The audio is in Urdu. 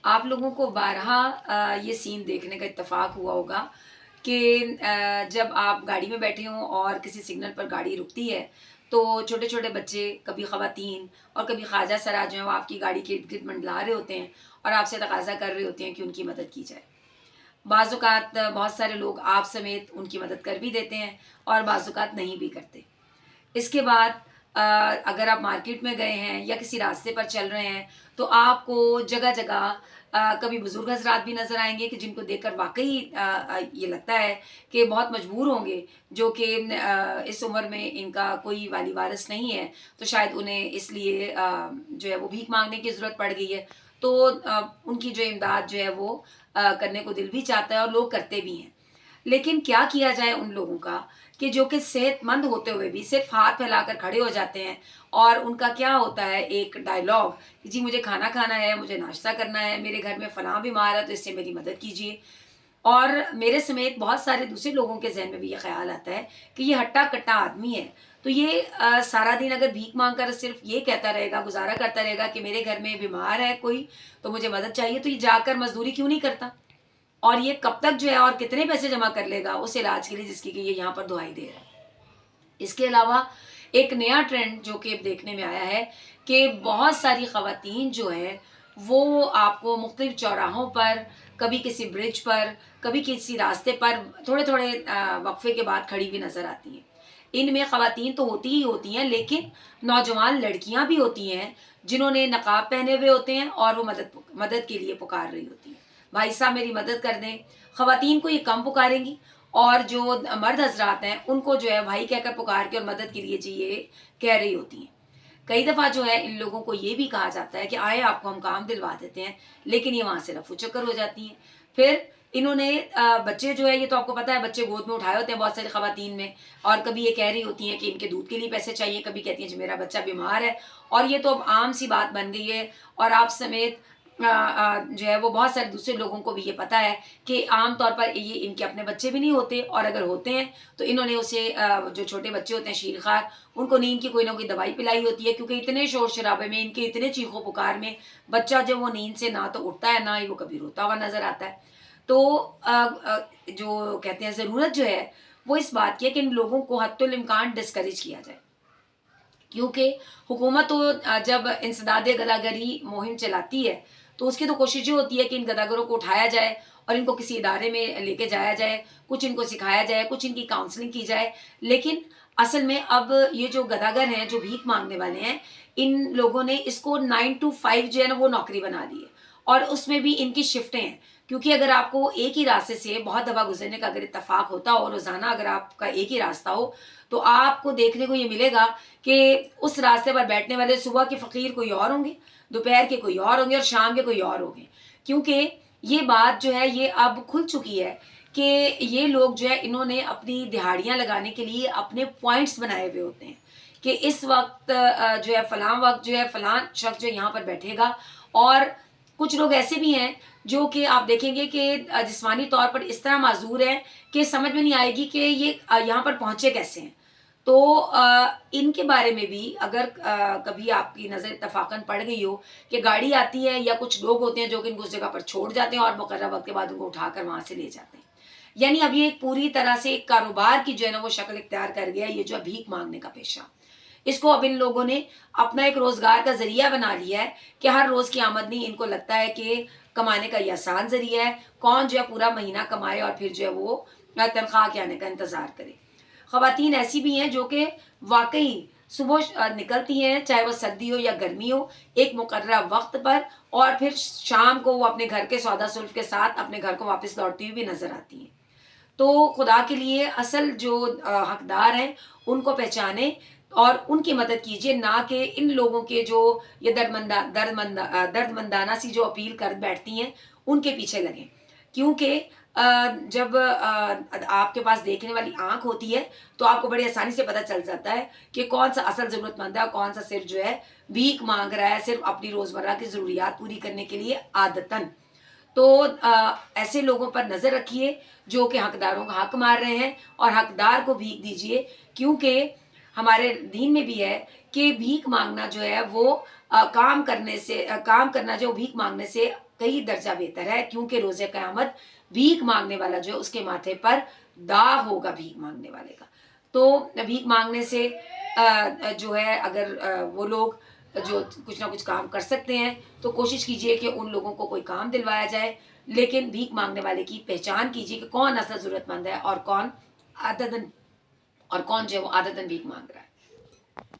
آپ لوگوں کو بارہا یہ سین دیکھنے کا اتفاق ہوا ہوگا کہ جب آپ گاڑی میں بیٹھے ہوں اور کسی سگنل پر گاڑی رکتی ہے تو چھوٹے چھوٹے بچے، کبھی خواتین اور کبھی خواجہ سرا جو ہیں وہ آپ کی گاڑی کے ارد گرد منڈلا رہے ہوتے ہیں اور آپ سے تقاضا کر رہے ہوتے ہیں کہ ان کی مدد کی جائے۔ بعض اوقات بہت سارے لوگ آپ سمیت ان کی مدد کر بھی دیتے ہیں اور بعض اوقات نہیں بھی کرتے۔ اس کے بعد اگر آپ مارکیٹ میں گئے ہیں یا کسی راستے پر چل رہے ہیں تو آپ کو جگہ جگہ کبھی بزرگ حضرات بھی نظر آئیں گے کہ جن کو دیکھ کر واقعی یہ لگتا ہے کہ بہت مجبور ہوں گے، جو کہ اس عمر میں ان کا کوئی والی وارث نہیں ہے، تو شاید انہیں اس لیے جو ہے وہ بھیک مانگنے کی ضرورت پڑ گئی ہے۔ تو ان کی جو امداد جو ہے وہ کرنے کو دل بھی چاہتا ہے اور لوگ کرتے بھی ہیں۔ لیکن کیا کیا جائے ان لوگوں کا کہ جو کہ صحت مند ہوتے ہوئے بھی صرف ہاتھ پھیلا کر کھڑے ہو جاتے ہیں، اور ان کا کیا ہوتا ہے ایک ڈائلاگ کہ جی مجھے کھانا کھانا ہے، مجھے ناشتہ کرنا ہے، میرے گھر میں فلاں بیمار ہے تو اس سے میری مدد کیجیے۔ اور میرے سمیت بہت سارے دوسرے لوگوں کے ذہن میں بھی یہ خیال آتا ہے کہ یہ ہٹا کٹا آدمی ہے، تو یہ سارا دن اگر بھیک مانگ کر صرف یہ کہتا رہے گا، گزارا کرتا رہے گا کہ میرے گھر میں بیمار ہے کوئی تو مجھے مدد چاہیے، تو یہ جا کر مزدوری کیوں نہیں کرتا؟ اور یہ کب تک جو ہے اور کتنے پیسے جمع کر لے گا اس علاج کے لیے جس کی کہ یہ یہاں پر دعائی دے رہا ہے؟ اس کے علاوہ ایک نیا ٹرینڈ جو کہ دیکھنے میں آیا ہے کہ بہت ساری خواتین جو ہیں وہ آپ کو مختلف چوراہوں پر، کبھی کسی برج پر، کبھی کسی راستے پر تھوڑے تھوڑے وقفے کے بعد کھڑی ہوئی نظر آتی ہیں۔ ان میں خواتین تو ہوتی ہی ہوتی ہیں، لیکن نوجوان لڑکیاں بھی ہوتی ہیں جنہوں نے نقاب پہنے ہوئے ہوتے ہیں اور وہ مدد کے لیے پکار رہی ہوتی ہیں، بھائی صاحب میری مدد کر دیں۔ خواتین کو یہ کم پکاریں گی، اور جو مرد حضرات ہیں ان کو جو ہے بھائی کہہ کر پکار کے اور مدد کے لیے جی یہ کہہ رہی ہوتی ہیں۔ کئی دفعہ جو ہے ان لوگوں کو یہ بھی کہا جاتا ہے کہ آئے آپ کو ہم کام دلوا دیتے ہیں، لیکن یہ وہاں سے رفو چکر ہو جاتی ہیں۔ پھر انہوں نے بچے جو ہے، یہ تو آپ کو پتا ہے بچے گود میں اٹھائے ہوتے ہیں بہت ساری خواتین میں، اور کبھی یہ کہہ رہی ہوتی ہیں کہ ان کے دودھ کے لیے پیسے چاہیے، کبھی کہتی ہیں جی میرا بچہ بیمار ہے، اور یہ تو اب عام سی بات بن گئی ہے۔ اور آپ سمیت جو ہے وہ بہت سارے دوسرے لوگوں کو بھی یہ پتا ہے کہ عام طور پر یہ ان کے اپنے بچے بھی نہیں ہوتے، اور اگر ہوتے ہیں تو انہوں نے اسے جو چھوٹے بچے ہوتے ہیں شیر خوار، ان کو نیند کی کوئی نہ کوئی دوائی پلائی ہوتی ہے، کیونکہ اتنے شور شرابے میں، ان کے اتنے چیخو پکار میں بچہ جب وہ نیند سے نہ تو اٹھتا ہے، نہ ہی وہ کبھی روتا ہوا نظر آتا ہے۔ تو جو کہتے ہیں ضرورت جو ہے وہ اس بات کی ہے کہ ان لوگوں کو حتی الامکان ڈسکریج کیا جائے، کیونکہ حکومت تو جب انسداد گداگری مہم چلاتی ہے تو اس کی تو کوشش یہ ہوتی ہے کہ ان گداگروں کو اٹھایا جائے اور ان کو کسی ادارے میں لے کے جایا جائے، کچھ ان کو سکھایا جائے، کچھ ان کی کاؤنسلنگ کی جائے۔ لیکن اصل میں اب یہ جو گداگر ہیں، جو بھیک مانگنے والے ہیں، ان لوگوں نے اس کو 9 to 5 جو ہے نا وہ نوکری بنا لی ہے، اور اس میں بھی ان کی شفٹیں ہیں، کیونکہ اگر آپ کو ایک ہی راستے سے بہت دفعہ گزرنے کا اگر اتفاق ہوتا ہو، روزانہ اگر آپ کا ایک ہی راستہ ہو، تو آپ کو دیکھنے کو یہ ملے گا کہ اس راستے پر بیٹھنے والے صبح کے فقیر کوئی اور ہوں گے، دوپہر کے کوئی اور ہوں گے، اور شام کے کوئی اور ہوں گے۔ کیونکہ یہ بات جو ہے یہ اب کھل چکی ہے کہ یہ لوگ جو ہے انہوں نے اپنی دہاڑیاں لگانے کے لیے اپنے پوائنٹس بنائے ہوئے ہوتے ہیں کہ اس وقت جو ہے فلاں وقت جو ہے فلاں شخص جو یہاں پر بیٹھے گا۔ اور کچھ لوگ ایسے بھی ہیں جو کہ آپ دیکھیں گے کہ جسمانی طور پر اس طرح معذور ہیں کہ سمجھ میں نہیں آئے گی کہ یہ یہاں پر پہنچے کیسے ہیں۔ تو ان کے بارے میں بھی اگر کبھی آپ کی نظر اتفاقاً پڑ گئی ہو کہ گاڑی آتی ہے یا کچھ لوگ ہوتے ہیں جو کہ ان کو اس جگہ پر چھوڑ جاتے ہیں اور مقررہ وقت کے بعد ان کو اٹھا کر وہاں سے لے جاتے ہیں، یعنی اب یہ ایک پوری طرح سے ایک کاروبار کی جو ہے نا وہ شکل اختیار کر گیا، یہ جو ہے بھیک مانگنے کا پیشہ۔ اس کو اب ان لوگوں نے اپنا ایک روزگار کا ذریعہ بنا لیا ہے کہ ہر روز کی آمدنی ان کو لگتا ہے کہ کمانے کا یہ آسان ذریعہ ہے، کون جو ہے پورا مہینہ کمائے اور پھر جو ہے وہ تنخواہ کے آنے کا انتظار کرے۔ خواتین ایسی بھی ہیں جو کہ واقعی صبح نکلتی ہیں، چاہے وہ سردی ہو یا گرمی ہو، ایک مقررہ وقت پر، اور پھر شام کو وہ اپنے گھر کے سودا سلف کے ساتھ اپنے گھر کو واپس لوٹتی ہوئی بھی نظر آتی ہیں۔ تو خدا کے لیے اصل جو حقدار ہیں ان کو پہچانے اور ان کی مدد کیجیے، نہ کہ ان لوگوں کے جو یہ درد مندانہ سی جو اپیل کر بیٹھتی ہیں ان کے پیچھے لگیں۔ کیونکہ جب آپ کے پاس دیکھنے والی آنکھ ہوتی ہے تو آپ کو بڑی آسانی سے پتہ چل جاتا ہے کہ کون سا اصل ضرورت مند ہے اور کون سا صرف جو ہے بھیک مانگ رہا ہے، صرف اپنی روزمرہ کی ضروریات پوری کرنے کے لیے عادتاً۔ تو ایسے لوگوں پر نظر رکھیے جو کہ حقداروں کا حق مار رہے ہیں، اور حقدار کو بھیک دیجیے، کیونکہ ہمارے دین میں بھی ہے کہ بھیک مانگنا جو ہے وہ کام کرنا جو بھیک مانگنے سے کئی درجہ بہتر ہے، کیونکہ روز قیامت بھیک مانگنے والا جو ہے اس کے ماتھے پر داغ ہوگا بھیک مانگنے والے کا. تو بھیک مانگنے سے جو ہے اگر وہ لوگ جو کچھ نہ کچھ کام کر سکتے ہیں تو کوشش کیجئے کہ ان لوگوں کو کوئی کام دلوایا جائے، لیکن بھیک مانگنے والے کی پہچان کیجئے کہ کون اصل ضرورت مند ہے اور کون عددن اور کون جو ہے وہ عادتاً بھیک مانگ رہا ہے.